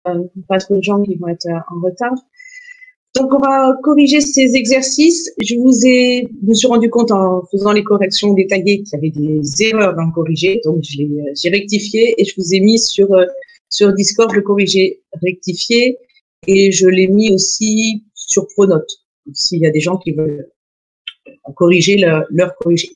pas trop de gens qui vont être en retard. Donc, on va corriger ces exercices. Je me suis rendu compte en faisant les corrections détaillées qu'il y avait des erreurs à corriger. Donc, j'ai rectifié et je vous ai mis sur Discord le corriger, rectifié, et je l'ai mis aussi sur Pronote, s'il y a des gens qui veulent corriger leur corriger.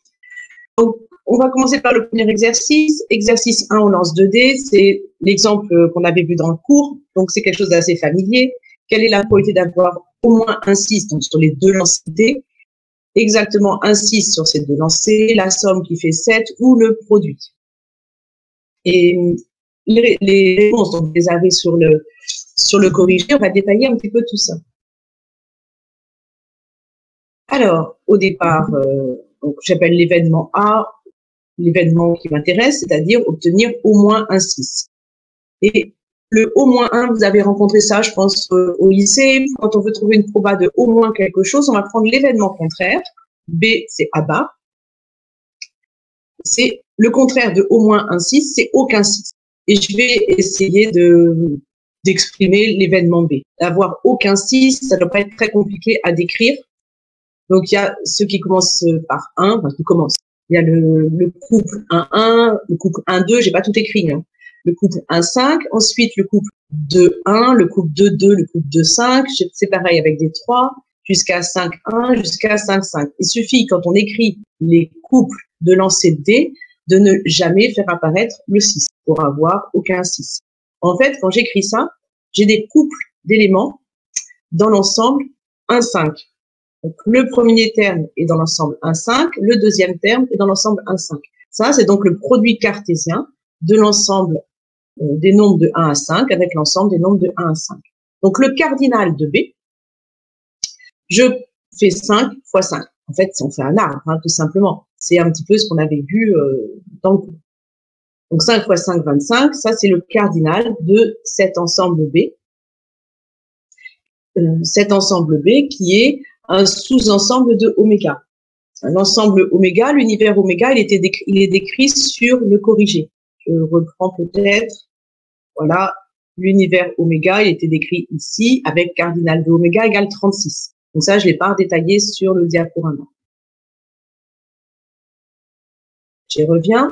Donc, on va commencer par le premier exercice. Exercice 1, on lance 2 dés. C'est l'exemple qu'on avait vu dans le cours. Donc, c'est quelque chose d'assez familier. Quelle est la probabilité d'avoir au moins un 6 donc sur les 2 lancers dés? Exactement un 6 sur ces 2 lancers, la somme qui fait 7 ou le produit. Et les réponses, donc, vous les avez sur le corrigé. On va détailler un petit peu tout ça. Alors, au départ, j'appelle l'événement A l'événement qui m'intéresse, c'est-à-dire obtenir au moins un 6. Et le au moins 1, vous avez rencontré ça, je pense, au lycée. Quand on veut trouver une proba de au moins quelque chose, on va prendre l'événement contraire. B, c'est abat. C'est le contraire de au moins un 6, c'est aucun 6. Et je vais essayer d'exprimer l'événement B. Avoir aucun 6, ça ne doit pas être très compliqué à décrire. Donc, il y a ceux qui commencent par 1, enfin, qui commencent. Il y a le couple 1-1, le couple 1-2, j'ai pas tout écrit, hein. Le couple 1-5, ensuite le couple 2-1, le couple 2-2, le couple 2-5, c'est pareil avec des 3, jusqu'à 5-1, jusqu'à 5-5. Il suffit, quand on écrit les couples de lancer de dés, de ne jamais faire apparaître le 6 pour avoir aucun 6. En fait, quand j'écris ça, j'ai des couples d'éléments dans l'ensemble 1-5. Donc, le premier terme est dans l'ensemble 1,5, le deuxième terme est dans l'ensemble 1,5. Ça, c'est donc le produit cartésien de l'ensemble des nombres de 1 à 5 avec l'ensemble des nombres de 1 à 5. Donc, le cardinal de B, je fais 5 fois 5. En fait, on fait un arbre, hein, tout simplement. C'est un petit peu ce qu'on avait vu dans le cours. Donc, 5 fois 5, 25. Ça, c'est le cardinal de cet ensemble B. Cet ensemble B qui est un sous-ensemble de oméga. Un ensemble oméga, l'univers oméga, il est décrit sur le corrigé. Je reprends peut-être, voilà, l'univers oméga, il était décrit ici avec cardinal de oméga égale 36. Donc ça, je l'ai pas détaillé sur le diaporama. J'y reviens.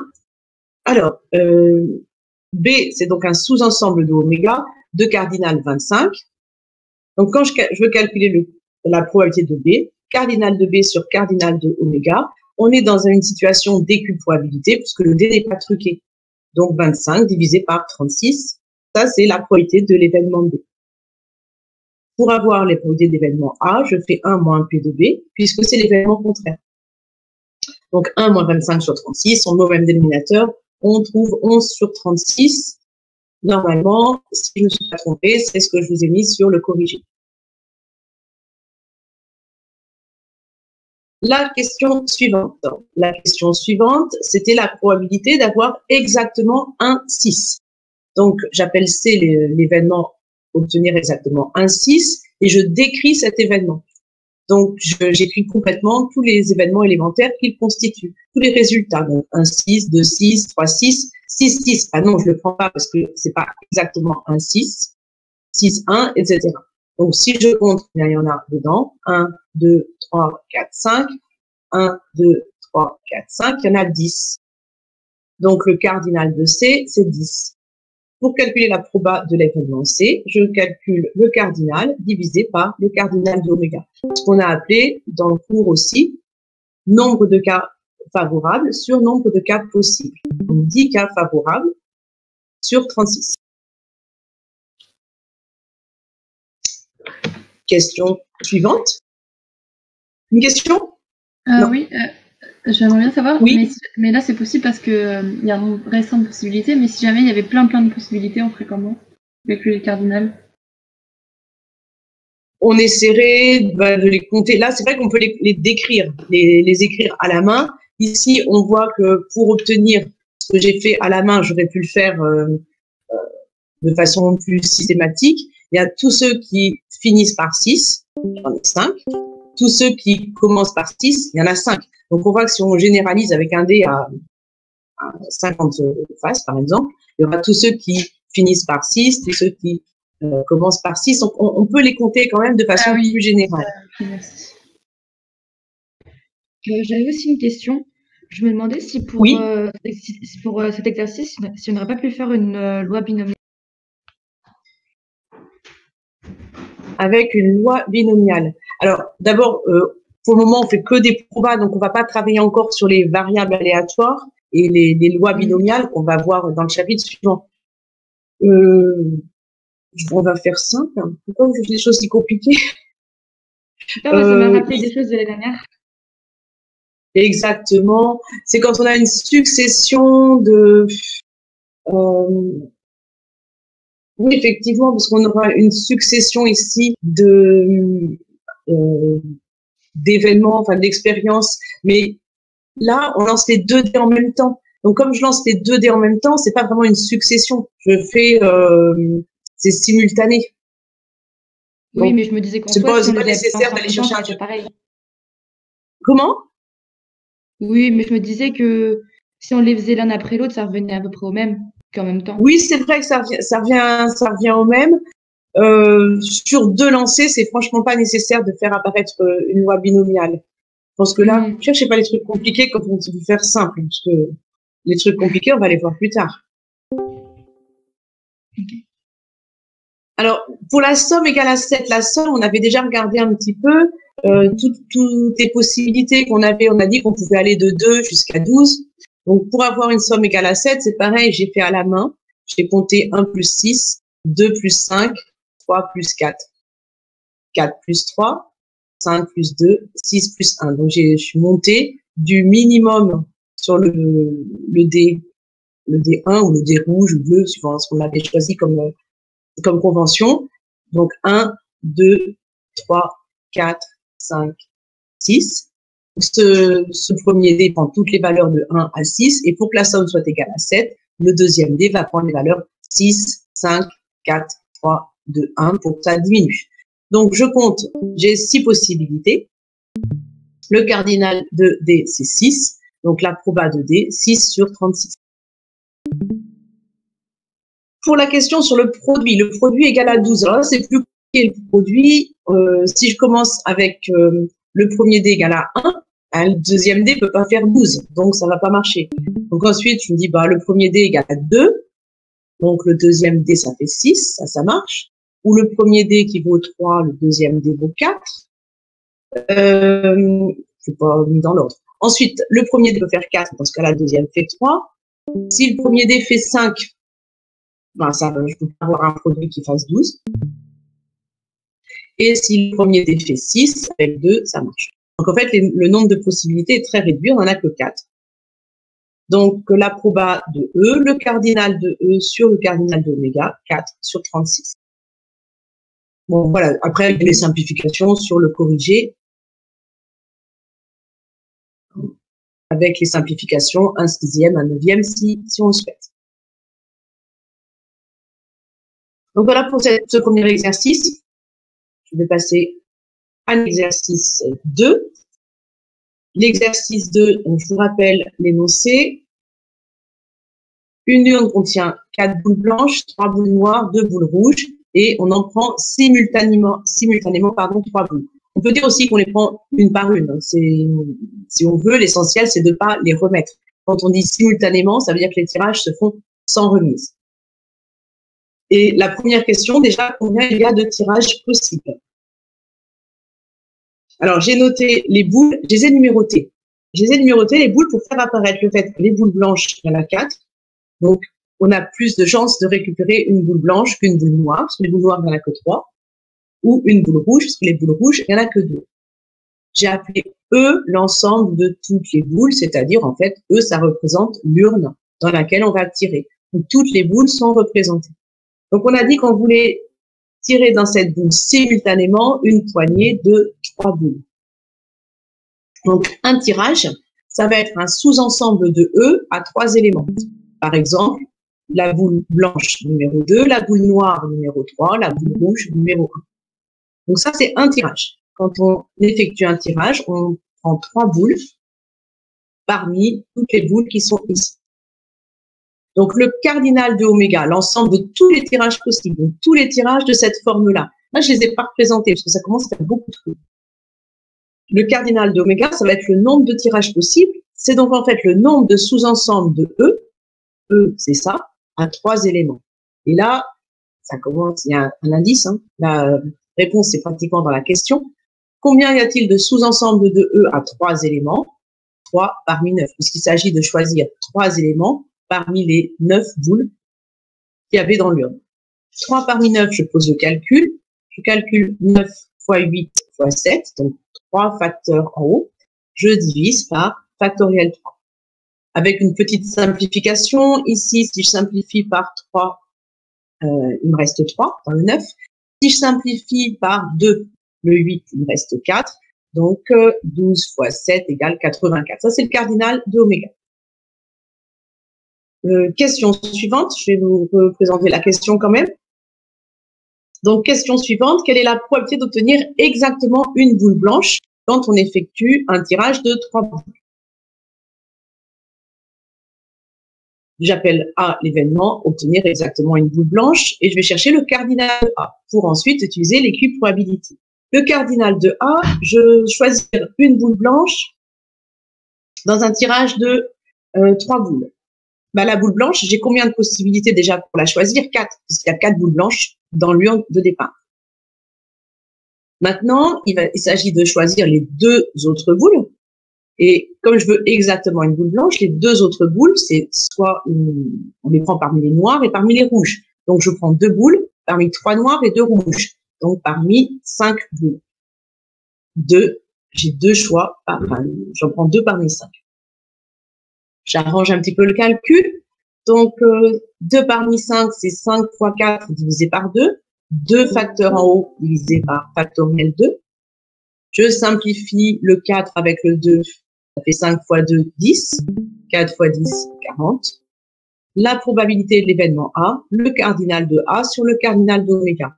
Alors, B, c'est donc un sous-ensemble de oméga, de cardinal 25. Donc, quand je veux calculer la probabilité de B, cardinal de B sur cardinal de oméga, on est dans une situation d'équiprobabilité puisque le D n'est pas truqué. Donc, 25 divisé par 36, ça, c'est la probabilité de l'événement B. Pour avoir les probabilités d'événement A, je fais 1 moins P de B, puisque c'est l'événement contraire. Donc, 1 moins 25 sur 36, on met au même dénominateur, on trouve 11 sur 36. Normalement, si je ne me suis pas trompée, c'est ce que je vous ai mis sur le corrigé. La question suivante. La question suivante, c'était la probabilité d'avoir exactement un 6. Donc, j'appelle C l'événement obtenir exactement un 6 et je décris cet événement. Donc, j'écris complètement tous les événements élémentaires qu'il constitue, tous les résultats. Donc, 1, 6, 2, 6, 3, 6, 6, 6. Ah non, je ne le prends pas parce que c'est pas exactement un 6, 6, 1, etc. Donc, si je compte, il y en a dedans. 1, 2, 3, 4, 5. 1, 2, 3, 4, 5. Il y en a 10. Donc, le cardinal de C, c'est 10. Pour calculer la proba de l'événement C, je calcule le cardinal divisé par le cardinal de oméga. Ce qu'on a appelé dans le cours aussi, nombre de cas favorables sur nombre de cas possibles. Donc, 10 cas favorables sur 36. Question suivante. Une question? Oui, j'aimerais bien savoir, oui. mais là c'est possible parce que il y a un nombre récent de possibilités, mais si jamais il y avait plein de possibilités, on ferait comment avec le cardinal? On essaierait de les compter. Là, c'est vrai qu'on peut les décrire, les écrire à la main. Ici, on voit que pour obtenir ce que j'ai fait à la main, j'aurais pu le faire de façon plus systématique. Il y a tous ceux qui finissent par 6, j'en ai 5. Tous ceux qui commencent par 6, il y en a 5. Donc, on voit que si on généralise avec un dé à 50 faces, par exemple, il y aura tous ceux qui finissent par 6, tous ceux qui commence par 6. Donc, on peut les compter quand même de façon plus générale. Merci. J'avais aussi une question. Je me demandais si pour, Oui. pour cet exercice, si on n'aurait pas pu faire une loi binomiale. Avec une loi binomiale. Alors, d'abord, pour le moment, on fait que des probas, donc on va pas travailler encore sur les variables aléatoires et les lois binomiales qu'on va voir dans le chapitre suivant. On va faire simple. Pourquoi vous faites des choses si compliquées? Ça m'a rappelé des choses de l'année dernière. Exactement. C'est quand on a une succession de... oui, effectivement, parce qu'on aura une succession ici de d'événements, enfin d'expériences. Mais là, on lance les 2 dés en même temps. Donc, comme je lance les 2 dés en même temps, c'est pas vraiment une succession. Je fais, c'est simultané. Oui, donc, mais je me disais qu'en c'est soi, pas, si on pas les avait pas nécessaire en d'aller même temps, chercher ça un aurait été pareil. Comment? Oui, mais je me disais que si on les faisait l'un après l'autre, ça revenait à peu près au même qu'en même temps. Oui, c'est vrai que ça revient au même. Sur 2 lancers, c'est franchement pas nécessaire de faire apparaître une loi binomiale. Je pense que là, cherchez pas les trucs compliqués quand on veut faire simple, parce que les trucs compliqués, on va les voir plus tard. Alors, pour la somme égale à 7, la somme, on avait déjà regardé un petit peu toutes les possibilités qu'on avait. On a dit qu'on pouvait aller de 2 jusqu'à 12. Donc, pour avoir une somme égale à 7, c'est pareil, j'ai fait à la main. J'ai compté 1 plus 6, 2 plus 5, 3 plus 4, 4 plus 3, 5 plus 2, 6 plus 1. Donc, je suis montée du minimum sur le dé 1 ou le dé rouge ou bleu, suivant ce qu'on avait choisi comme convention. Donc, 1, 2, 3, 4, 5, 6. Ce premier dé prend toutes les valeurs de 1 à 6. Et pour que la somme soit égale à 7, le deuxième dé va prendre les valeurs 6, 5, 4, 3, 2, 1 pour que ça diminue. Donc, je compte, j'ai 6 possibilités. Le cardinal de D, c'est 6. Donc, la proba de D, 6 sur 36. Pour la question sur le produit égal à 12. Alors là, c'est plus compliqué le produit. Si je commence avec le premier dé égal à 1, le deuxième dé peut pas faire 12, donc ça va pas marcher. Donc ensuite, je me dis, bah, le premier dé égal à 2, donc le deuxième dé, ça fait 6, ça marche. Ou le premier dé qui vaut 3, le deuxième dé vaut 4. C'est pas mis dans l'ordre. Ensuite, le premier dé peut faire 4, dans ce cas-là, le deuxième fait 3. Si le premier dé fait 5, ben ça, je peux pas avoir un produit qui fasse 12. Et si le premier dé fait 6, avec 2, ça marche. Donc en fait, le nombre de possibilités est très réduit, on n'en a que 4. Donc la proba de E, le cardinal de E sur le cardinal de oméga, 4 sur 36. Bon, voilà. Après, il y a les simplifications sur le corrigé. Avec les simplifications, 1 sixième, 1 neuvième, si on le souhaite. Donc voilà pour ce premier exercice. Je vais passer à l'exercice 2. L'exercice 2, je vous rappelle l'énoncé. Une urne contient 4 boules blanches, 3 boules noires, 2 boules rouges, et on en prend simultanément 3 boules. On peut dire aussi qu'on les prend une par une. Si on veut, l'essentiel, c'est de ne pas les remettre. Quand on dit simultanément, ça veut dire que les tirages se font sans remise. Et la première question, déjà, combien il y a de tirages possibles? Alors, j'ai noté les boules, je les ai numérotées. Je les ai numérotées, les boules, pour faire apparaître le fait que les boules blanches, il y en a 4. Donc, on a plus de chances de récupérer une boule blanche qu'une boule noire, parce que les boules noires, il n'y en a que 3. Ou une boule rouge, parce que les boules rouges, il n'y en a que 2. J'ai appelé E l'ensemble de toutes les boules, c'est-à-dire, en fait, E, ça représente l'urne dans laquelle on va tirer. Donc, toutes les boules sont représentées. Donc, on a dit qu'on voulait tirer dans cette boule simultanément une poignée de 3 boules. Donc, un tirage, ça va être un sous-ensemble de E à 3 éléments. Par exemple, la boule blanche numéro 2, la boule noire numéro 3, la boule rouge numéro 1. Donc ça, c'est un tirage. Quand on effectue un tirage, on prend 3 boules parmi toutes les boules qui sont ici. Donc, le cardinal de oméga, l'ensemble de tous les tirages possibles, donc tous les tirages de cette forme-là. Là, je les ai pas représentés parce que ça commence à faire beaucoup trop. Le cardinal d'oméga, ça va être le nombre de tirages possibles. C'est donc en fait le nombre de sous-ensembles de E. E, c'est ça, à 3 éléments. Et là, ça commence, il y a un indice, hein. La réponse, c'est pratiquement dans la question. Combien y a-t-il de sous-ensembles de E à 3 éléments? 3 parmi 9, puisqu'il s'agit de choisir 3 éléments parmi les 9 boules qu'il y avait dans l'urne. 3 parmi 9, je pose le calcul. Je calcule 9 fois 8 fois 7, donc 3 facteurs en haut. Je divise par factoriel 3. Avec une petite simplification, ici, si je simplifie par 3, il me reste 3 dans le 9. Si je simplifie par 2, le 8, il me reste 4. Donc, 12 fois 7 égale 84. Ça, c'est le cardinal de oméga. Question suivante. Je vais vous présenter la question quand même. Donc, question suivante. Quelle est la probabilité d'obtenir exactement une boule blanche quand on effectue un tirage de 3 boules? J'appelle A l'événement, obtenir exactement une boule blanche, et je vais chercher le cardinal de A pour ensuite utiliser les cubes probability. Le cardinal de A, je choisis une boule blanche dans un tirage de 3 boules. Bah, la boule blanche, j'ai combien de possibilités déjà pour la choisir? 4, puisqu'il y a 4 boules blanches dans l'urne de départ. Maintenant, il s'agit de choisir les 2 autres boules. Et comme je veux exactement une boule blanche, les 2 autres boules, c'est soit on les prend parmi les noirs et parmi les rouges. Donc, je prends 2 boules parmi 3 noirs et 2 rouges. Donc, parmi 5 boules. J'ai 2 choix, j'en prends 2 parmi 5. J'arrange un petit peu le calcul. Donc, 2 parmi 5, c'est 5 fois 4 divisé par 2. 2 facteurs en haut divisé par factoriel 2. Je simplifie le 4 avec le 2. Ça fait 5 fois 2, 10. 4 fois 10, 40. La probabilité de l'événement A, le cardinal de A sur le cardinal d'oméga.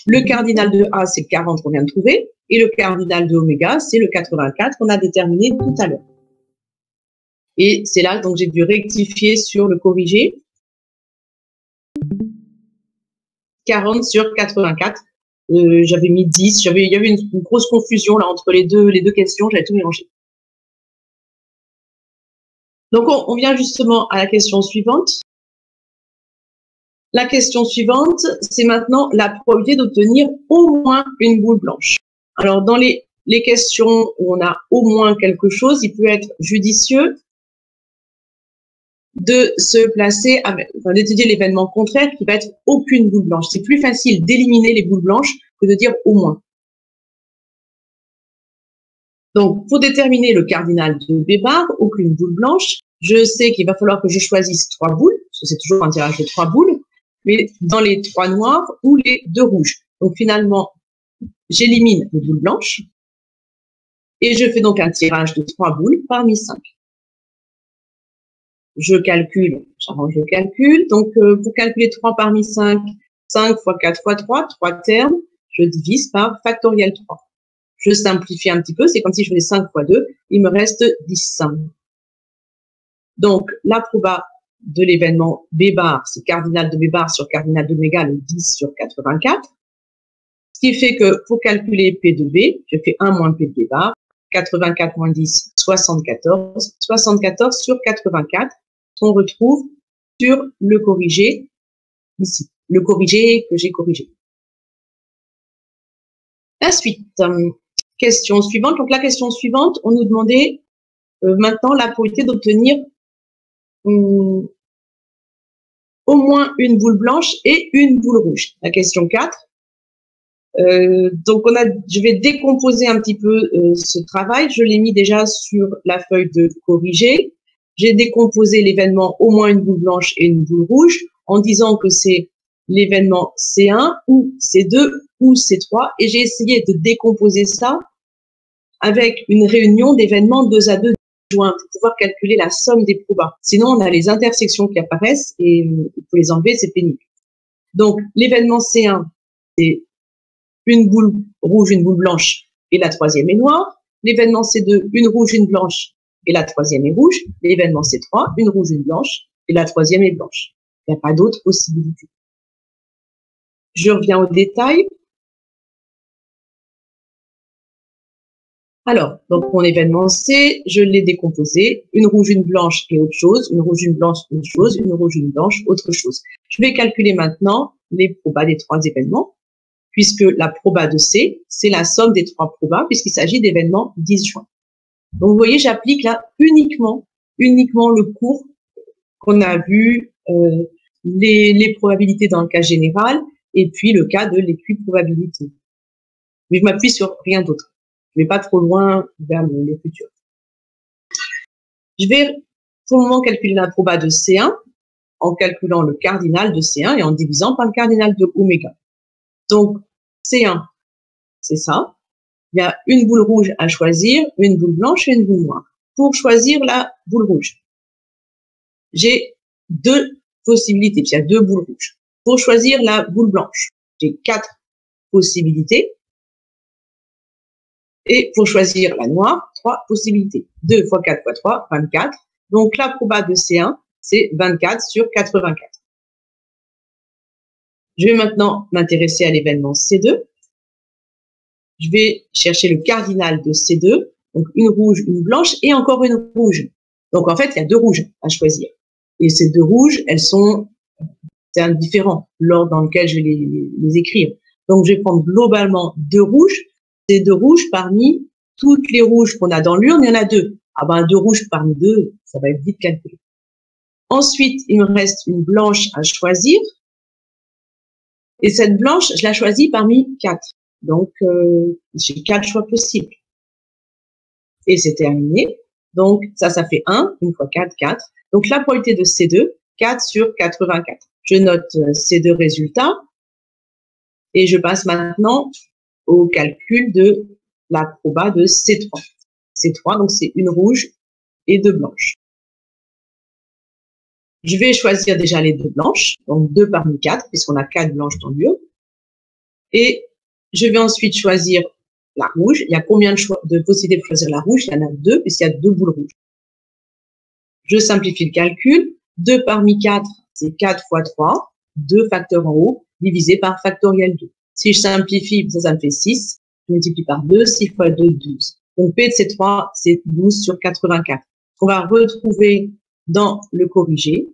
Le cardinal de A, c'est le 40 qu'on vient de trouver. Et le cardinal de oméga, c'est le 84 qu'on a déterminé tout à l'heure. Et c'est là, donc, j'ai dû rectifier sur le corrigé. 40 sur 84. J'avais mis 10. Il y avait une grosse confusion là entre les deux questions. J'avais tout mélangé. Donc, on vient justement à la question suivante. La question suivante, c'est maintenant la probabilité d'obtenir au moins une boule blanche. Alors, dans les questions où on a au moins quelque chose, il peut être judicieux de se placer, d'étudier l'événement contraire qui va être aucune boule blanche. C'est plus facile d'éliminer les boules blanches que de dire au moins. Donc, pour déterminer le cardinal de B-bar, aucune boule blanche, je sais qu'il va falloir que je choisisse 3 boules, parce que c'est toujours un tirage de 3 boules, mais dans les 3 noirs ou les 2 rouges. Donc, finalement, j'élimine les boules blanches et je fais donc un tirage de 3 boules parmi 5. Je calcule, j'arrange le calcul. Donc, pour calculer 3 parmi 5, 5 fois 4 fois 3, 3 termes, je divise par factoriel 3. Je simplifie un petit peu, c'est comme si je faisais 5 fois 2, il me reste 10. Donc, la proba de l'événement B-bar, c'est cardinal de B-bar sur cardinal d'oméga, le 10 sur 84. Ce qui fait que pour calculer P de B, je fais 1 moins P de B-bar, 84 moins 10, 74. 74 sur 84, on retrouve sur le corrigé, ici, le corrigé que j'ai corrigé. La suite, question suivante. Donc, la question suivante, on nous demandait maintenant la probabilité d'obtenir au moins une boule blanche et une boule rouge. La question 4. Donc, je vais décomposer un petit peu ce travail. Je l'ai mis déjà sur la feuille de corrigé. J'ai décomposé l'événement au moins une boule blanche et une boule rouge en disant que c'est l'événement C1 ou C2 ou C3 et j'ai essayé de décomposer ça avec une réunion d'événements 2 à 2 joints pour pouvoir calculer la somme des probas. Sinon, on a les intersections qui apparaissent et pour les enlever, c'est pénible. Donc, l'événement C1, c'est une boule rouge, une boule blanche et la troisième est noire. L'événement C2, une rouge, une blanche et la troisième est rouge. L'événement C3, une rouge, une blanche et la troisième est blanche. Il n'y a pas d'autre possibilité. Je reviens au détail. Alors, donc mon événement C, je l'ai décomposé. Une rouge, une blanche et autre chose. Une rouge, une blanche, autre chose. Une rouge, une blanche, autre chose. Je vais calculer maintenant les probas des trois événements, puisque la proba de C, c'est la somme des trois probas, puisqu'il s'agit d'événements disjoints. Donc, vous voyez, j'applique là uniquement le cours qu'on a vu, les probabilités dans le cas général, et puis le cas de l'équiprobabilité. Mais je m'appuie sur rien d'autre. Je vais pas trop loin vers le futur. Je vais pour le moment calculer la proba de C1 en calculant le cardinal de C1 et en divisant par le cardinal de oméga. Donc, C1, c'est ça. Il y a une boule rouge à choisir, une boule blanche et une boule noire. Pour choisir la boule rouge, j'ai deux possibilités, il y a deux boules rouges. Pour choisir la boule blanche, j'ai 4 possibilités. Et pour choisir la noire, 3 possibilités. 2 fois 4 fois 3, 24. Donc la proba de C1, c'est 24 sur 84. Je vais maintenant m'intéresser à l'événement C2. Je vais chercher le cardinal de C2, donc une rouge, une blanche et encore une rouge. Donc en fait, il y a deux rouges à choisir. Et ces deux rouges, c'est indifférent l'ordre dans lequel je vais les écrire. Donc je vais prendre globalement deux rouges. Ces deux rouges parmi toutes les rouges qu'on a dans l'urne, il y en a deux. Ah ben deux rouges parmi deux, ça va être vite calculé. Ensuite, il me reste une blanche à choisir. Et cette blanche, je la choisis parmi 4. Donc, j'ai 4 choix possibles. Et c'est terminé. Donc, ça fait 1, une fois 4, 4. Donc, la probabilité de C2, 4 sur 84. Je note ces deux résultats. Et je passe maintenant au calcul de la proba de C3. C3, donc c'est une rouge et deux blanches. Je vais choisir déjà les deux blanches, donc 2 parmi 4, puisqu'on a 4 blanches dans l'urne. Et je vais ensuite choisir la rouge. Il y a combien de possibilités pour choisir la rouge? Il y en a 2, puisqu'il y a 2 boules rouges. Je simplifie le calcul. 2 parmi 4, c'est 4 fois 3, 2 facteurs en haut, divisé par factoriel 2. Si je simplifie, ça me fait 6. Je multiplie par 2, 6 fois 2, 12. Donc P de C3, c'est 12 sur 84. On va retrouver dans le corrigé.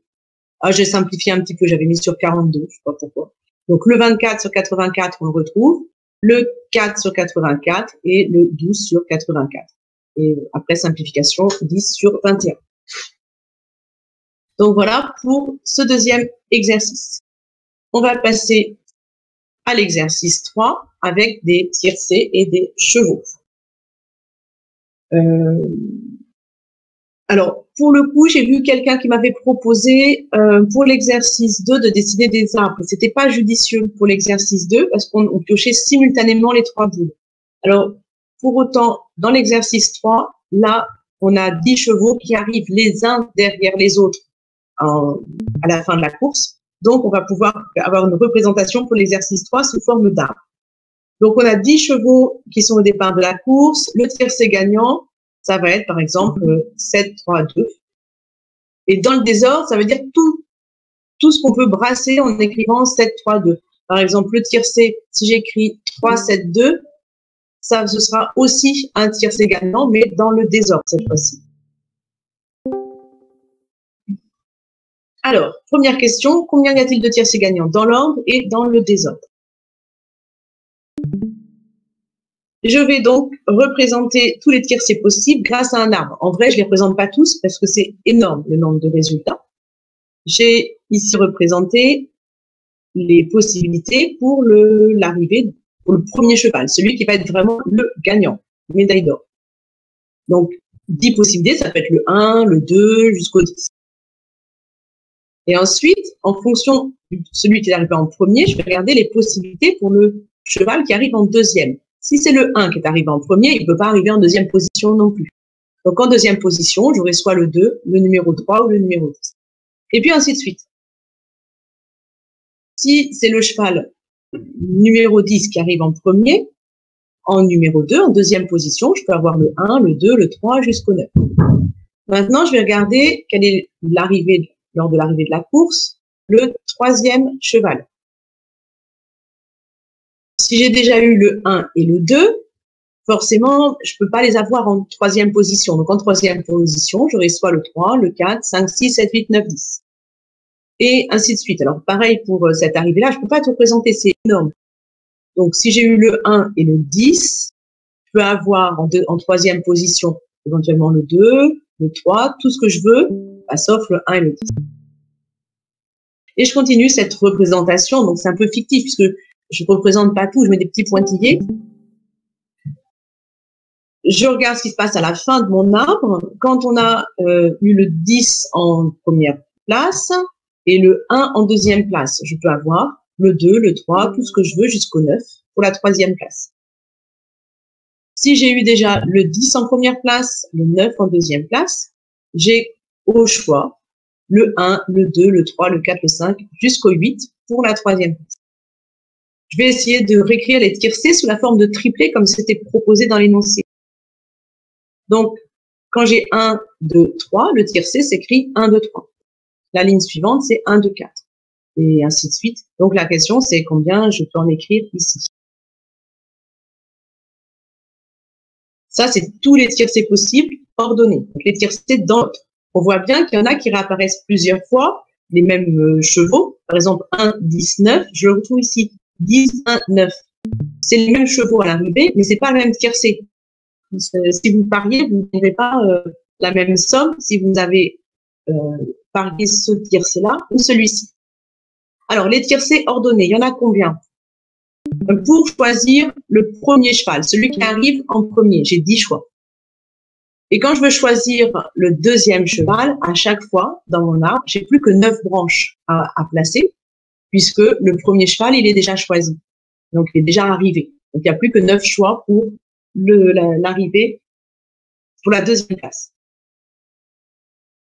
Ah, j'ai simplifié un petit peu, j'avais mis sur 42, je sais pas pourquoi. Donc le 24 sur 84, on le retrouve. Le 4 sur 84 et le 12 sur 84. Et après simplification, 10 sur 21. Donc voilà pour ce deuxième exercice. On va passer à l'exercice 3 avec des tiercés et des chevaux. Alors, pour le coup, j'ai vu quelqu'un qui m'avait proposé pour l'exercice 2 de dessiner des arbres. C'était pas judicieux pour l'exercice 2 parce qu'on piochait simultanément les 3 boules. Alors, pour autant, dans l'exercice 3, là, on a 10 chevaux qui arrivent les uns derrière les autres à la fin de la course. Donc, on va pouvoir avoir une représentation pour l'exercice 3 sous forme d'arbre. Donc, on a 10 chevaux qui sont au départ de la course. Le tiercé gagnant, ça va être, par exemple, 7, 3, 2. Et dans le désordre, ça veut dire tout ce qu'on peut brasser en écrivant 7, 3, 2. Par exemple, le tiercé, si j'écris 3, 7, 2, ça, ce sera aussi un tiercé gagnant, mais dans le désordre cette fois-ci. Alors, première question, combien y a-t-il de tiercés gagnants dans l'ordre et dans le désordre? Je vais donc représenter tous les tiercés possibles grâce à un arbre. En vrai, je les représente pas tous parce que c'est énorme le nombre de résultats. J'ai ici représenté les possibilités pour l'arrivée, pour le premier cheval, celui qui va être vraiment le gagnant, médaille d'or. Donc, 10 possibilités, ça peut être le 1, le 2, jusqu'au 10. Et ensuite, en fonction de celui qui est arrivé en premier, je vais regarder les possibilités pour le cheval qui arrive en deuxième. Si c'est le 1 qui est arrivé en premier, il ne peut pas arriver en deuxième position non plus. Donc, en deuxième position, j'aurai soit le 2, le numéro 3 ou le numéro 10. Et puis, ainsi de suite. Si c'est le cheval numéro 10 qui arrive en premier, en numéro 2, en deuxième position, je peux avoir le 1, le 2, le 3 jusqu'au 9. Maintenant, je vais regarder quelle est l'arrivée lors de l'arrivée de la course, le troisième cheval. Si j'ai déjà eu le 1 et le 2, forcément, je peux pas les avoir en troisième position. Donc, en troisième position, j'aurai soit le 3, le 4, 5, 6, 7, 8, 9, 10. Et ainsi de suite. Alors, pareil pour cette arrivée-là, je peux pas tout représenter, c'est énorme. Donc, si j'ai eu le 1 et le 10, je peux avoir en troisième position éventuellement le 2, le 3, tout ce que je veux, sauf le 1 et le 10. Et je continue cette représentation, donc c'est un peu fictif puisque je ne représente pas tout, je mets des petits pointillés. Je regarde ce qui se passe à la fin de mon arbre. Quand on a eu le 10 en première place et le 1 en deuxième place, je peux avoir le 2, le 3, tout ce que je veux jusqu'au 9 pour la troisième place. Si j'ai eu déjà le 10 en première place, le 9 en deuxième place, j'ai au choix le 1, le 2, le 3, le 4, le 5 jusqu'au 8 pour la troisième place. Je vais essayer de réécrire les tiercés sous la forme de triplés comme c'était proposé dans l'énoncé. Donc, quand j'ai 1, 2, 3, le tiercé s'écrit 1, 2, 3. La ligne suivante, c'est 1, 2, 4. Et ainsi de suite. Donc, la question, c'est combien je peux en écrire ici. Ça, c'est tous les tiercés possibles ordonnés. Donc, les tiercés dans l'autre. On voit bien qu'il y en a qui réapparaissent plusieurs fois, les mêmes chevaux. Par exemple, 1, 10, 9, je le retrouve ici. 10, 1, 9. C'est les mêmes chevaux à l'arrivée, mais c'est pas le même tiercé. Si vous pariez, vous n'aurez pas la même somme si vous avez parié ce tiercé-là ou celui-ci. Alors, les tiercés ordonnés, il y en a combien? Pour choisir le premier cheval, celui qui arrive en premier, j'ai 10 choix. Et quand je veux choisir le deuxième cheval, à chaque fois, dans mon arbre, j'ai plus que 9 branches à placer, puisque le premier cheval, il est déjà choisi. Donc, il est déjà arrivé. Donc, il n'y a plus que 9 choix pour l'arrivée pour la deuxième place.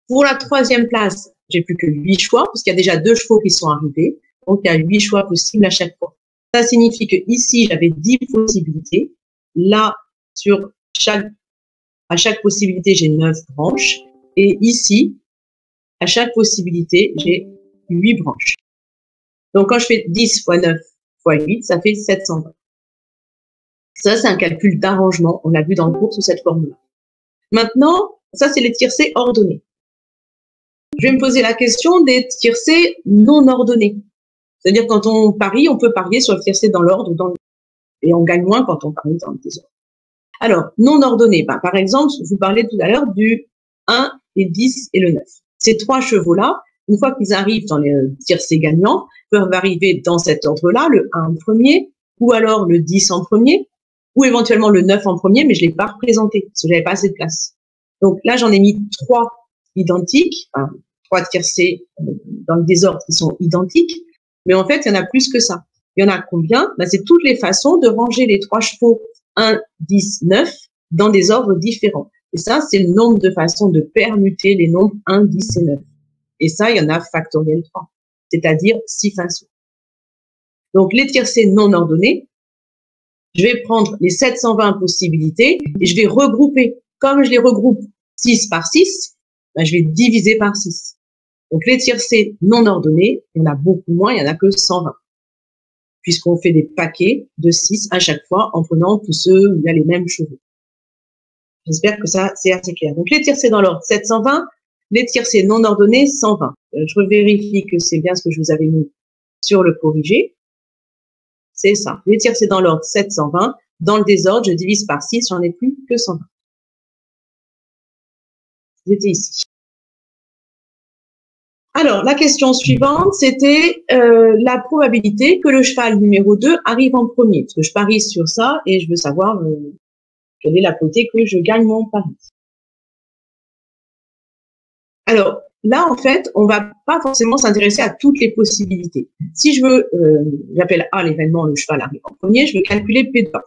Pour la troisième place, j'ai plus que 8 choix, parce qu'il y a déjà 2 chevaux qui sont arrivés. Donc, il y a 8 choix possibles à chaque fois. Ça signifie que ici, j'avais 10 possibilités. Là, à chaque possibilité, j'ai 9 branches. Et ici, à chaque possibilité, j'ai 8 branches. Donc, quand je fais 10 fois 9 fois 8, ça fait 720. Ça, c'est un calcul d'arrangement. On l'a vu dans le cours sous cette formule. Maintenant, ça, c'est les tiercés ordonnés. Je vais me poser la question des tiercés non ordonnés. C'est-à-dire, quand on parie, on peut parier sur le tiercé dans l'ordre et on gagne moins quand on parie dans le désordre. Alors, non ordonnés, par exemple, je vous parlais tout à l'heure du 1 et 10 et le 9. Ces 3 chevaux-là, une fois qu'ils arrivent dans les tiercés gagnants, peuvent arriver dans cet ordre-là, le 1 en premier, ou alors le 10 en premier, ou éventuellement le 9 en premier, mais je ne l'ai pas représenté, parce que j'avais pas assez de place. Donc là, j'en ai mis 3 identiques, 3 tiercés dans le désordre qui sont identiques, mais en fait, il y en a plus que ça. Il y en a combien? C'est toutes les façons de ranger les 3 chevaux 1, 10, 9 dans des ordres différents. Et ça, c'est le nombre de façons de permuter les nombres 1, 10 et 9. Et ça, il y en a factoriel 3, c'est-à-dire 6 façons. Donc, les tiercés non ordonnés, je vais prendre les 720 possibilités et je vais regrouper. Comme je les regroupe 6 par 6, je vais diviser par 6. Donc, les tiercés non ordonnés, il y en a beaucoup moins, il n'y en a que 120. Puisqu'on fait des paquets de 6 à chaque fois en prenant tous ceux où il y a les mêmes chevaux. J'espère que ça, c'est assez clair. Donc, les tiercés dans l'ordre, 720. Les tiercés non ordonnés, 120. Je vérifie que c'est bien ce que je vous avais mis sur le corrigé. C'est ça. Les tiercés dans l'ordre, 720. Dans le désordre, je divise par 6, j'en ai plus que 120. J'étais ici. Alors, la question suivante, c'était la probabilité que le cheval numéro 2 arrive en premier. Parce que je parie sur ça et je veux savoir quelle est la probabilité que je gagne mon pari. Alors, là, en fait, on va pas forcément s'intéresser à toutes les possibilités. Si je veux, j'appelle A l'événement, le cheval arrive en premier, je veux calculer P de A.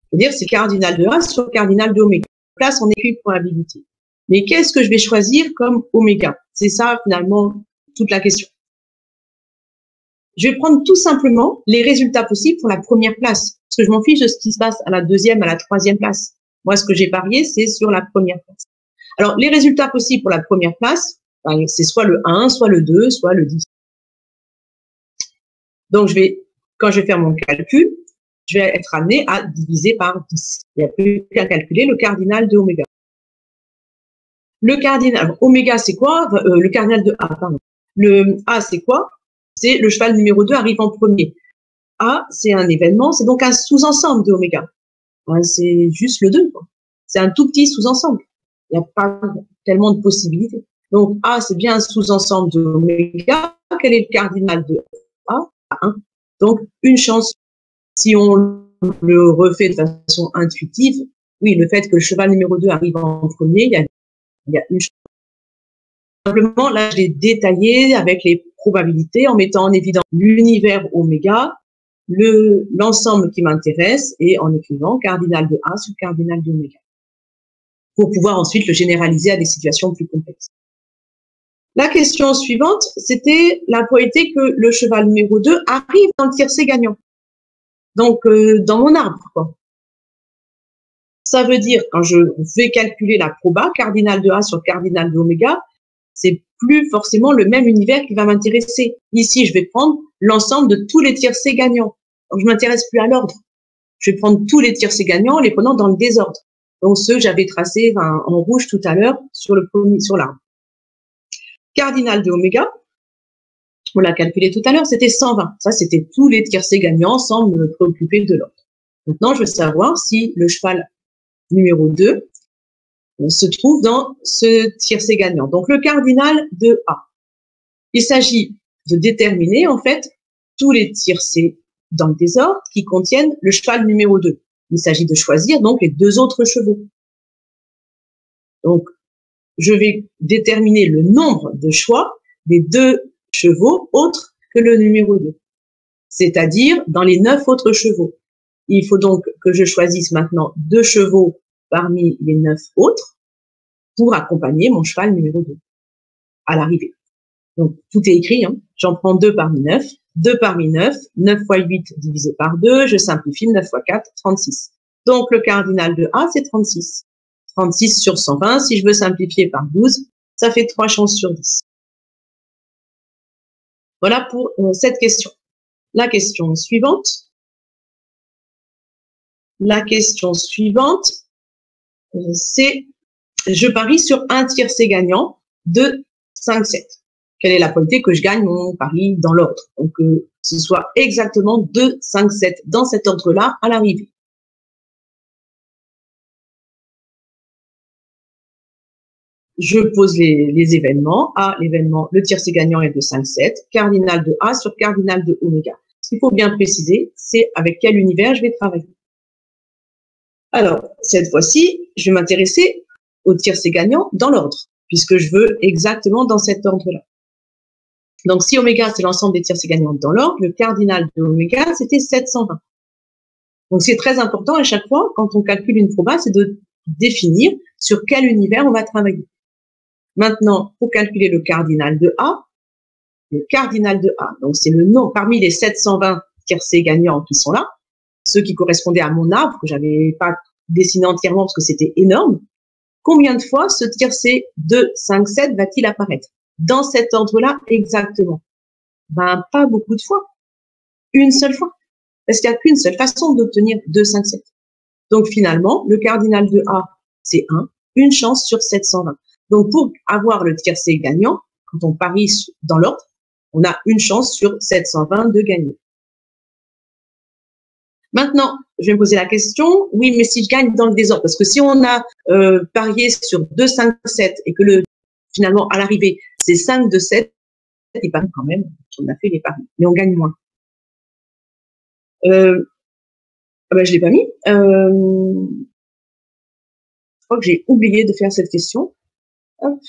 C'est-à-dire, c'est cardinal de A sur cardinal de oméga. Place, on écrit probabilité. Mais qu'est-ce que je vais choisir comme oméga? C'est ça, finalement, toute la question. Je vais prendre tout simplement les résultats possibles pour la première place. Parce que je m'en fiche de ce qui se passe à la deuxième, à la troisième place. Moi, ce que j'ai parié, c'est sur la première place. Alors, les résultats possibles pour la première place, Ben, c'est soit le 1, soit le 2, soit le 10. Donc, quand je vais faire mon calcul, je vais être amené à diviser par 10. Il n'y a plus qu'à calculer le cardinal de oméga. Le cardinal, oméga, c'est quoi? Le cardinal de A, pardon. Le A, c'est quoi? C'est le cheval numéro 2 arrive en premier. A, c'est un événement, c'est donc un sous-ensemble de oméga. C'est juste le 2, quoi. C'est un tout petit sous-ensemble. Il n'y a pas tellement de possibilités. Donc, A, c'est bien un sous-ensemble de oméga. Quel est le cardinal de A? 1. Donc, une chance. Si on le refait de façon intuitive, oui, le fait que le cheval numéro 2 arrive en premier, il y a une chance. Simplement, là, je l'ai détaillé avec les probabilités en mettant en évidence l'univers oméga, l'ensemble qui m'intéresse et en écrivant cardinal de A sur cardinal de oméga, pour pouvoir ensuite le généraliser à des situations plus complexes. La question suivante, c'était la probabilité que le cheval numéro 2 arrive dans le tiercé gagnant. Donc, dans mon arbre, quoi. Ça veut dire, quand je vais calculer la proba, cardinal de A sur cardinal de oméga, c'est plus forcément le même univers qui va m'intéresser. Ici, je vais prendre l'ensemble de tous les tiercés gagnants. Donc, je m'intéresse plus à l'ordre. Je vais prendre tous les tiercés gagnants en les prenant dans le désordre. Donc, ceux que j'avais tracés en rouge tout à l'heure sur l'arbre. Cardinal de oméga, on l'a calculé tout à l'heure, c'était 120. Ça, c'était tous les tiercés gagnants sans me préoccuper de l'ordre. Maintenant, je veux savoir si le cheval numéro 2 se trouve dans ce tiercé gagnant. Donc, le cardinal de A. Il s'agit de déterminer, en fait, tous les tiercés dans le désordre qui contiennent le cheval numéro 2. Il s'agit de choisir, donc, les deux autres chevaux. Donc, je vais déterminer le nombre de choix des deux chevaux autres que le numéro 2. C'est-à-dire dans les 9 autres chevaux. Il faut donc que je choisisse maintenant 2 chevaux parmi les 9 autres pour accompagner mon cheval numéro 2 à l'arrivée. Donc, tout est écrit, hein. J'en prends 2 parmi 9, 2 parmi 9, 9 fois 8 divisé par 2, je simplifie, 9 fois 4, 36. Donc, le cardinal de A, c'est 36. 36 sur 120, si je veux simplifier par 12, ça fait 3 chances sur 10. Voilà pour cette question. La question suivante. C'est, je parie sur un tiercé gagnant de 5-7. Quelle est la probabilité que je gagne mon pari dans l'ordre? Donc, que ce soit exactement 2, 5, 7 dans cet ordre-là à l'arrivée. Je pose les événements. A, l'événement, le tiercé gagnant est de 5-7. Cardinal de A sur cardinal de oméga. Ce qu'il faut bien préciser, c'est avec quel univers je vais travailler. Alors, cette fois-ci, je vais m'intéresser au tiercé gagnant dans l'ordre, puisque je veux exactement dans cet ordre-là. Donc, si oméga, c'est l'ensemble des tiercés gagnants dans l'ordre, le cardinal de oméga, c'était 720. Donc, c'est très important à chaque fois, quand on calcule une proba, c'est de définir sur quel univers on va travailler. Maintenant, pour calculer le cardinal de A, donc c'est le nom parmi les 720 tiercés gagnants qui sont là, ceux qui correspondaient à mon arbre, que j'avais pas dessiné entièrement parce que c'était énorme. Combien de fois ce tiercé 2, 5, 7 va-t-il apparaître? Dans cet ordre-là, exactement. Ben, pas beaucoup de fois. Une seule fois. Parce qu'il n'y a qu'une seule façon d'obtenir 2, 5, 7. Donc, finalement, le cardinal de A, c'est 1, une chance sur 720. Donc, pour avoir le tiercé gagnant, quand on parie dans l'ordre, on a une chance sur 720 de gagner. Maintenant, je vais me poser la question, oui, mais si je gagne dans le désordre, parce que si on a parié sur 2, 5, 7 et que finalement, à l'arrivée, c'est 5, 2, 7, il parie quand même, on a fait les paris, mais on gagne moins. Ben, je l'ai pas mis. Je crois que j'ai oublié de faire cette question. Hop.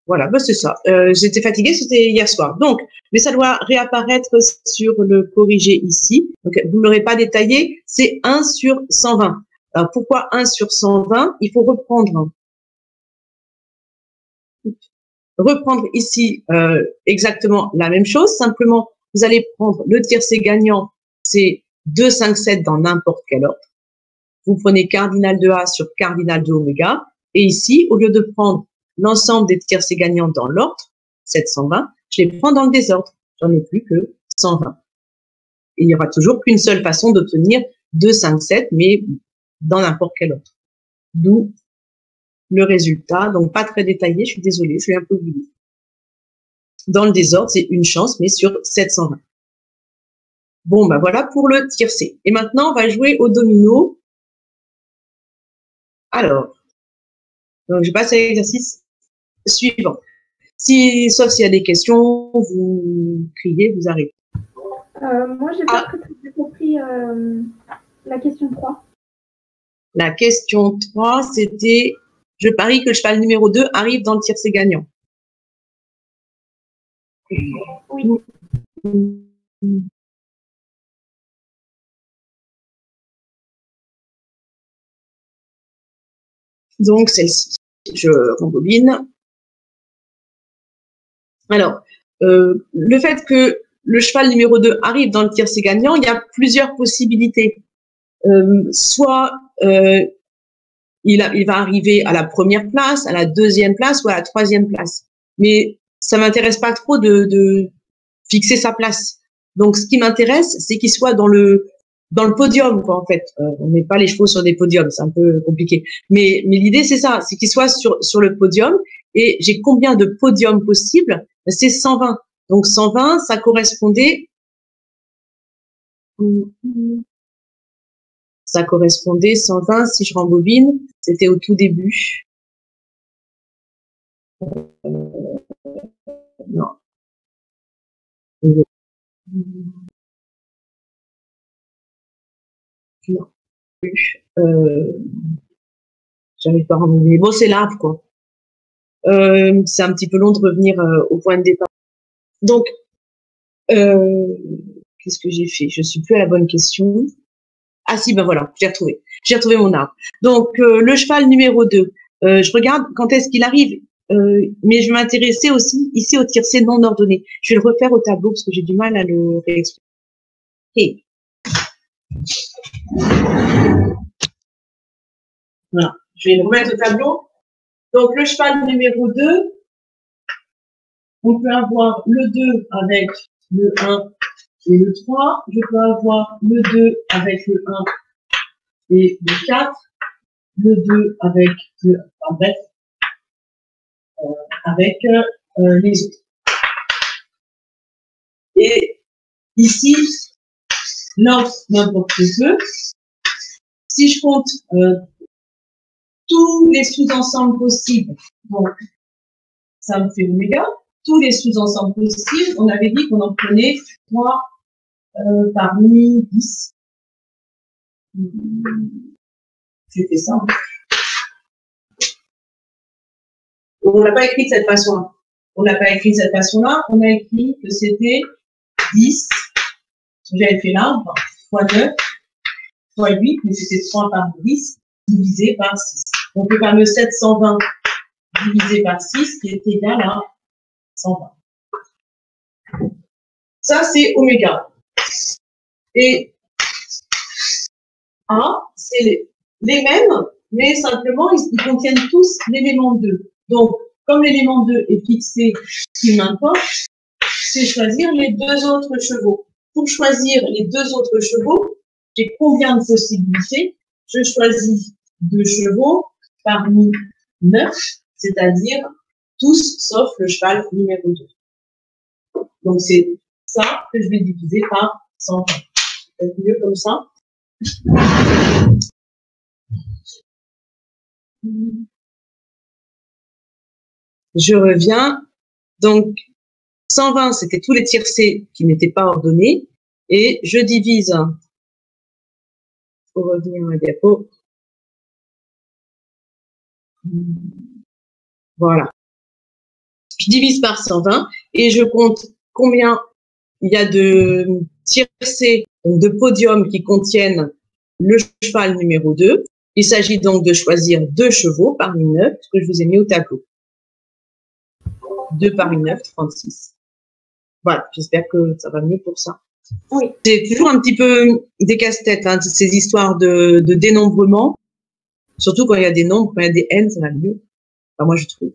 Voilà, ben c'est ça. J'étais fatiguée, c'était hier soir. Donc, mais ça doit réapparaître sur le corrigé ici. Donc, vous ne l'aurez pas détaillé, c'est 1 sur 120. Alors, pourquoi 1 sur 120? Il faut reprendre ici exactement la même chose. Simplement, vous allez prendre le tiercé gagnant, c'est 2, 5, 7 dans n'importe quel ordre. Vous prenez cardinal de A sur cardinal de oméga. Et ici, au lieu de prendre l'ensemble des tiercés gagnants dans l'ordre, 720, je les prends dans le désordre. J'en ai plus que 120. Et il n'y aura toujours qu'une seule façon d'obtenir 2, 5, 7, mais dans n'importe quel ordre. D'où le résultat. Donc, pas très détaillé, je suis désolée, je suis un peu oubliée. Dans le désordre, c'est une chance, mais sur 720. Bon, ben voilà pour le tiercé. Et maintenant, on va jouer au domino. Alors, donc je passe à l'exercice suivant. Sauf s'il y a des questions, vous criez, vous arrêtez. Moi, j'ai pas très bien compris la question 3. La question 3, c'était, je parie que le cheval numéro 2 arrive dans le tiercé gagnant. Oui. Donc, celle-ci, je rembobine. Alors, le fait que le cheval numéro 2 arrive dans le tiercé gagnant, il y a plusieurs possibilités. Soit il va arriver à la première place, à la deuxième place ou à la troisième place. Mais ça m'intéresse pas trop de fixer sa place. Donc, ce qui m'intéresse, c'est qu'il soit dans le podium, quoi, en fait. On met pas les chevaux sur des podiums, c'est un peu compliqué. Mais l'idée, c'est ça, c'est qu'il soit sur le podium. Et j'ai combien de podiums possibles? C'est 120. Donc, 120, ça correspondait... Ça correspondait 120, si je rembobine, c'était au tout début. Non. Non. J'arrive pas à rembobiner. Bon, c'est large, quoi. C'est un petit peu long de revenir au point de départ. Donc, qu'est-ce que j'ai fait? Je suis plus à la bonne question. Ah si, ben voilà, j'ai retrouvé. J'ai retrouvé mon arbre. Donc, le cheval numéro 2, je regarde quand est-ce qu'il arrive, mais je m'intéressais aussi ici au tiercé non ordonné. Je vais le refaire au tableau parce que j'ai du mal à le réexpliquer. Voilà, je vais le remettre au tableau. Donc, le cheval numéro 2, on peut avoir le 2 avec le 1 et le 3. Je peux avoir le 2 avec le 1 et le 4. Le 2 avec le... Enfin, bref, avec les autres. Et ici, l'ordre n'importe peu. Si je compte tous les sous-ensembles possibles, donc ça me fait oméga, tous les sous-ensembles possibles, on avait dit qu'on en prenait 3 parmi 10. J'ai fait ça. On n'a pas écrit de cette façon-là. On n'a pas écrit de cette façon-là. On a écrit que c'était 10. J'avais fait l'arbre, fois 9, fois 8, mais c'était 3 par 10, divisé par 6. Donc, le fameux 720 divisé par 6 qui est égal à 120. Ça, c'est oméga. Et A, c'est les mêmes, mais simplement, ils contiennent tous l'élément 2. Donc, comme l'élément 2 est fixé, ce qui m'importe, c'est choisir les deux autres chevaux. Pour choisir les deux autres chevaux, j'ai combien de possibilités? Je choisis 2 chevaux parmi 9, c'est-à-dire tous sauf le cheval numéro 2. Donc, c'est ça que je vais diviser par 120. C'est peut-être mieux comme ça. Je reviens. Donc, 120, c'était tous les tiercés qui n'étaient pas ordonnés. Et je divise, pour revenir à la diapo. Voilà. Je divise par 120 et je compte combien il y a de tiercés, donc de podiums qui contiennent le cheval numéro 2. Il s'agit donc de choisir 2 chevaux parmi 9, ce que je vous ai mis au tableau. 2 parmi 9, 36. Voilà, j'espère que ça va mieux pour ça. Oui. C'est toujours un petit peu des casse-têtes, hein, ces histoires de dénombrement. Surtout quand il y a des nombres, quand il y a des n, ça va mieux. Enfin, moi, je trouve.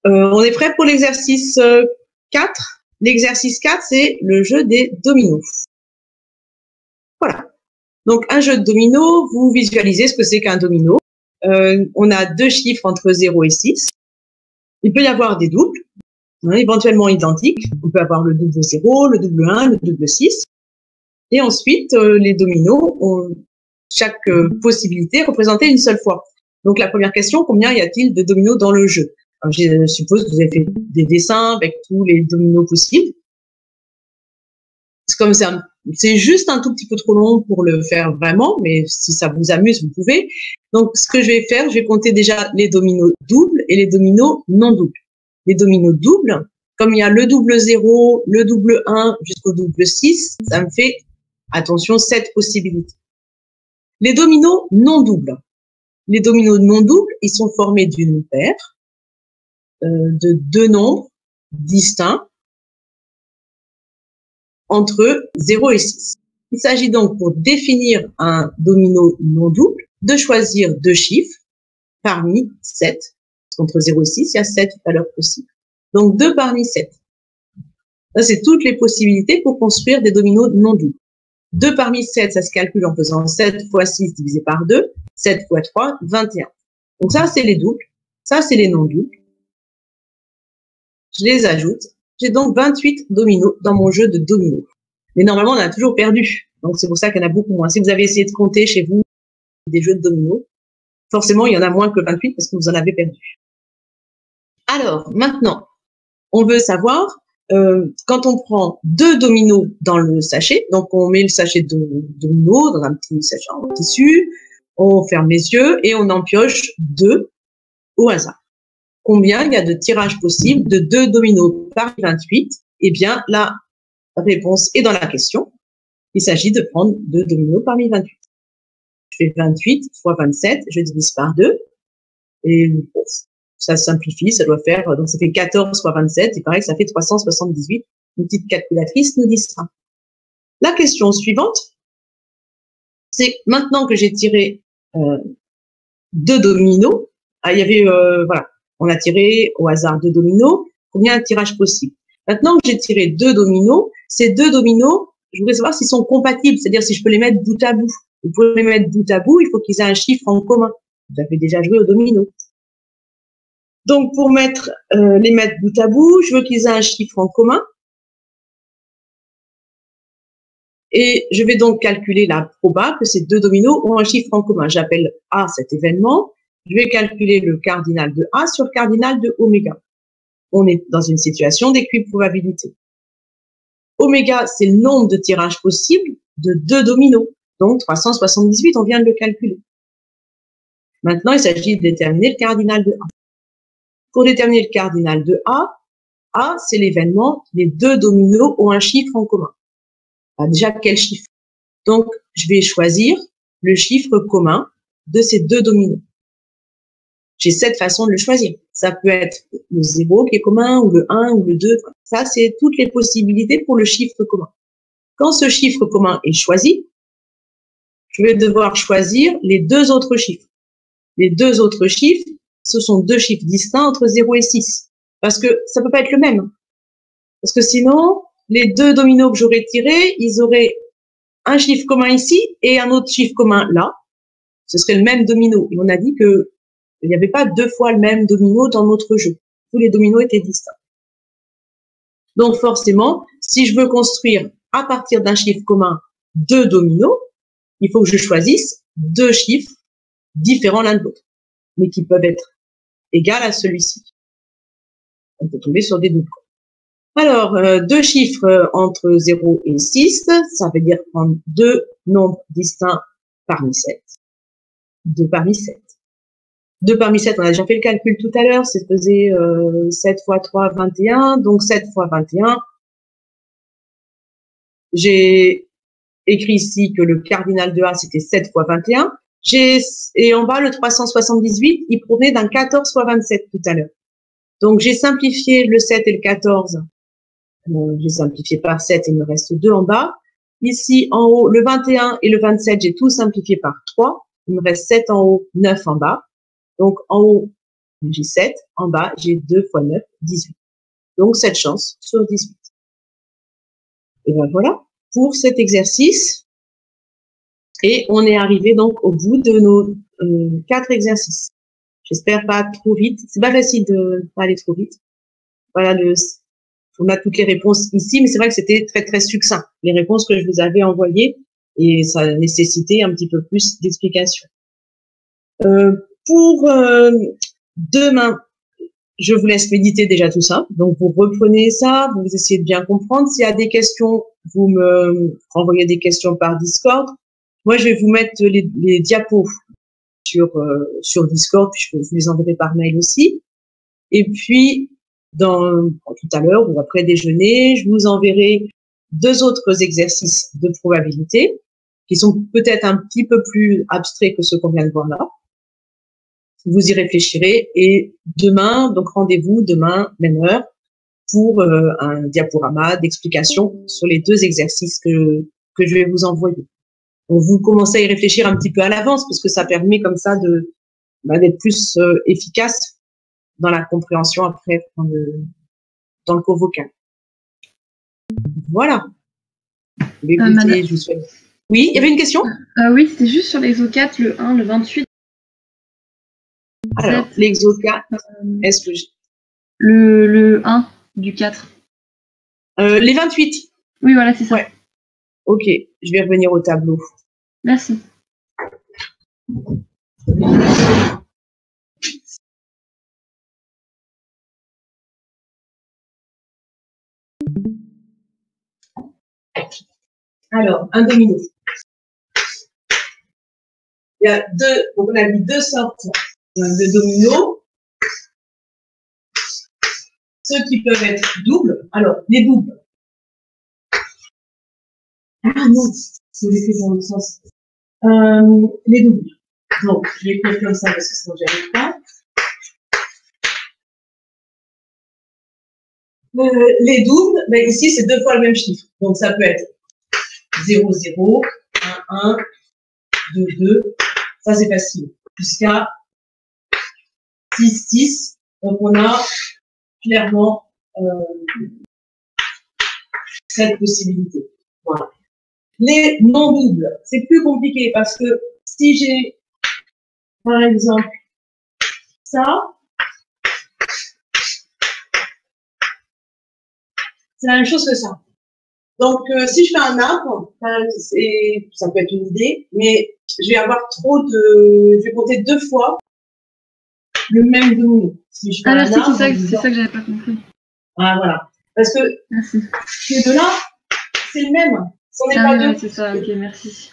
On est prêt pour l'exercice 4. L'exercice 4, c'est le jeu des dominos. Voilà. Donc, un jeu de dominos, vous visualisez ce que c'est qu'un domino. On a deux chiffres entre 0 et 6. Il peut y avoir des doubles, éventuellement identiques. On peut avoir le double 0, le double 1, le double 6. Et ensuite, les dominos ont chaque possibilité représentée une seule fois. Donc, la première question, combien y a-t-il de dominos dans le jeu? Alors, je suppose que vous avez fait des dessins avec tous les dominos possibles. Comme c'est juste un tout petit peu trop long pour le faire vraiment, mais si ça vous amuse, vous pouvez. Donc, ce que je vais faire, je vais compter déjà les dominos doubles et les dominos non doubles. Les dominos doubles, comme il y a le double 0, le double 1 jusqu'au double 6, ça me fait, attention, 7 possibilités. Les dominos non doubles. Les dominos non doubles, ils sont formés d'une paire de deux nombres distincts entre 0 et 6. Il s'agit donc, pour définir un domino non double, de choisir deux chiffres parmi 7. Entre 0 et 6, il y a 7 valeurs possibles. Donc, 2 parmi 7. Ça, c'est toutes les possibilités pour construire des dominos non doubles. 2 parmi 7, ça se calcule en faisant 7 fois 6 divisé par 2, 7 fois 3, 21. Donc ça, c'est les doubles. Ça, c'est les non doubles. Je les ajoute. J'ai donc 28 dominos dans mon jeu de dominos. Mais normalement, on a toujours perdu. Donc, c'est pour ça qu'il y en a beaucoup moins. Si vous avez essayé de compter chez vous des jeux de dominos, forcément, il y en a moins que 28 parce que vous en avez perdu. Alors, maintenant, on veut savoir, quand on prend 2 dominos dans le sachet, donc on met le sachet de dominos dans un petit sachet en tissu, on ferme les yeux et on en pioche 2 au hasard. Combien il y a de tirages possibles de 2 dominos par 28? Eh bien, la réponse est dans la question. Il s'agit de prendre 2 dominos parmi 28. Je fais 28 fois 27, je divise par 2. Et bon, ça simplifie, ça doit faire, donc ça fait 14 fois 27, il paraît que ça fait 378. Une petite calculatrice nous dit ça. La question suivante, c'est maintenant que j'ai tiré 2 dominos, il y avait, voilà, on a tiré au hasard 2 dominos, combien de tirages possibles? Maintenant que j'ai tiré 2 dominos, ces 2 dominos, je voudrais savoir s'ils sont compatibles, c'est-à-dire si je peux les mettre bout à bout. Pour les mettre bout à bout, il faut qu'ils aient un chiffre en commun. Vous avez déjà joué au domino. Donc, pour les mettre bout à bout, je veux qu'ils aient un chiffre en commun. Et je vais donc calculer la proba que ces 2 dominos ont un chiffre en commun. J'appelle A cet événement. Je vais calculer le cardinal de A sur cardinal de oméga. On est dans une situation d'équiprobabilité. Oméga, c'est le nombre de tirages possibles de 2 dominos. Donc, 378, on vient de le calculer. Maintenant, il s'agit de déterminer le cardinal de A. Pour déterminer le cardinal de A, c'est l'événement, les 2 dominos ont un chiffre en commun. Alors déjà, quel chiffre? Donc, je vais choisir le chiffre commun de ces 2 dominos. J'ai 7 façons de le choisir. Ça peut être le 0 qui est commun, ou le 1, ou le 2. Ça, c'est toutes les possibilités pour le chiffre commun. Quand ce chiffre commun est choisi, je vais devoir choisir les 2 autres chiffres. Les 2 autres chiffres, ce sont 2 chiffres distincts entre 0 et 6. Parce que ça peut pas être le même. Parce que sinon, les 2 dominos que j'aurais tirés, ils auraient un chiffre commun ici et un autre chiffre commun là. Ce serait le même domino. Et on a dit que il n'y avait pas 2 fois le même domino dans notre jeu. Tous les dominos étaient distincts. Donc forcément, si je veux construire à partir d'un chiffre commun 2 dominos, il faut que je choisisse 2 chiffres différents l'un de l'autre, mais qui peuvent être égaux à celui-ci. On peut tomber sur des doubles. Alors, 2 chiffres entre 0 et 6, ça veut dire prendre 2 nombres distincts parmi 7. 2 parmi 7. 2 parmi 7, on a déjà fait le calcul tout à l'heure, c'est faisait 7 fois 3, 21, donc 7 fois 21. J'ai écrit ici que le cardinal de A, c'était 7 fois 21. Et en bas, le 378, il provenait d'un 14 fois 27 tout à l'heure. Donc, j'ai simplifié le 7 et le 14. J'ai simplifié par 7, il me reste 2 en bas. Ici, en haut, le 21 et le 27, j'ai tout simplifié par 3. Il me reste 7 en haut, 9 en bas. Donc, en haut, j'ai 7. En bas, j'ai 2 fois 9, 18. Donc, 7 chances sur 18. Et ben voilà pour cet exercice. Et on est arrivé donc au bout de nos 4 exercices. J'espère pas trop vite. C'est pas facile de pas aller trop vite. Voilà, on a toutes les réponses ici, mais c'est vrai que c'était très très succinct. Les réponses que je vous avais envoyées, et ça nécessitait un petit peu plus d'explications. Pour demain, je vous laisse méditer déjà tout ça. Donc, vous reprenez ça, vous essayez de bien comprendre. S'il y a des questions, vous me renvoyez des questions par Discord. Moi, je vais vous mettre les diapos sur Discord, puis je vous les enverrai par mail aussi. Et puis, tout à l'heure ou après déjeuner, je vous enverrai 2 autres exercices de probabilité qui sont peut-être un petit peu plus abstraits que ceux qu'on vient de voir là. Vous y réfléchirez et demain, donc rendez-vous demain, même heure, pour un diaporama d'explication sur les 2 exercices que je vais vous envoyer. Donc, vous commencez à y réfléchir un petit peu à l'avance parce que ça permet comme ça d'être plus efficace dans la compréhension après dans le cours vocal. Voilà. Écoutez, je vous souhaite. Oui, il y avait une question? Oui, c'était juste sur l'exo4, le 1, le 28. Alors, l'exo4, est-ce que le 1 du 4. Les 28. Oui, voilà, c'est ça. Ouais. Ok, je vais revenir au tableau. Merci. Alors, un domino. Il y a donc on a vu 2 sortes de dominos. Ceux qui peuvent être doubles. Alors, les doubles. Ah non, c'est fait dans le sens. Les doubles. Donc, je vais écrire comme ça parce que sinon j'y arrive pas. Les doubles, ben ici c'est 2 fois le même chiffre. Donc ça peut être 0, 0, 1, 1, 2, 2. Ça c'est facile. Jusqu'à 6, 6. Donc on a clairement cette possibilité. Voilà. Les non doubles, c'est plus compliqué parce que si j'ai par exemple ça, c'est la même chose que ça. Donc, si je fais un arbre, ça peut être une idée, mais je vais avoir je vais compter 2 fois le même domino. Si je fais merci, un arbre, c'est ça que j'avais pas compris. Ah, voilà. Parce que ces deux-là, c'est le même. Ce n'est pas deux. C'est ça, ok, merci.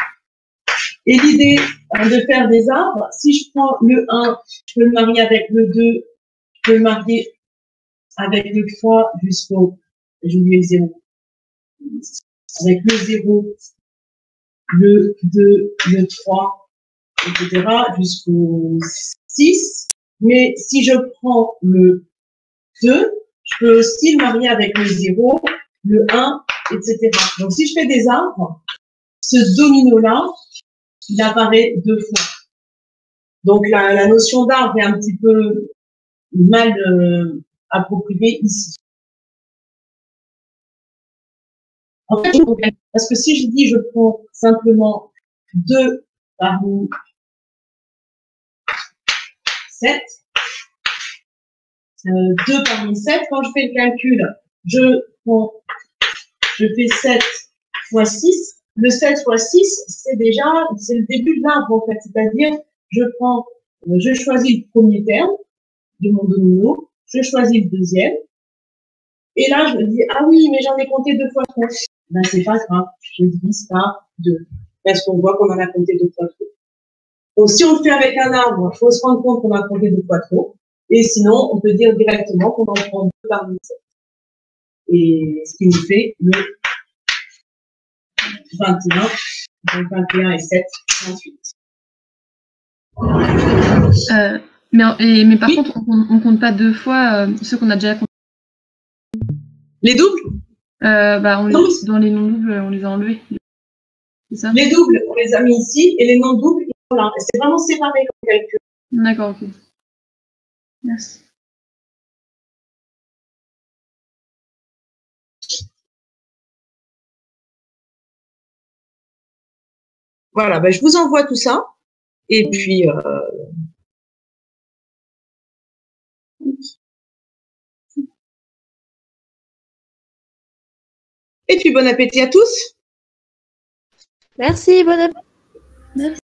Et l'idée de faire des arbres, si je prends le 1, je peux le marier avec le 2, je peux le marier avec le 3 jusqu'au, j'ai oublié le 0. Avec le 0, le 2, le 3, etc. jusqu'au 6. Mais si je prends le 2, je peux aussi le marier avec le 0, le 1, etc. Donc si je fais des arbres, ce domino-là, il apparaît 2 fois. Donc la notion d'arbre est un petit peu mal appropriée ici. En fait, parce que si je dis je prends simplement 2 parmi 7, 2 parmi 7, quand je fais le calcul, je fais 7 fois 6. Le 7 fois 6, c'est le début de l'arbre, en fait. C'est-à-dire, je choisis le premier terme de mon domino, je choisis le deuxième, et là, je me dis, ah oui, mais j'en ai compté 2 fois trop. Ben, c'est pas grave, je divise par 2. Parce qu'on voit qu'on en a compté 2 fois trop. Donc, si on le fait avec un arbre, il faut se rendre compte qu'on a compté 2 fois trop. Et sinon, on peut dire directement qu'on en prend 2 parmi 7. Et ce qui nous fait le 21. Donc, 21 et 7, 28. Mais par contre, on compte pas 2 fois ceux qu'on a déjà comptés. Les doubles? Dans les non-doubles, on les a enlevés. C'est ça? Les doubles, on les a mis ici, et les non-doubles, ils sont là. Et c'est vraiment séparé comme calcul. D'accord, ok. Merci. Voilà, ben, je vous envoie tout ça. Et puis, bon appétit à tous. Merci, bonne appétit. Merci.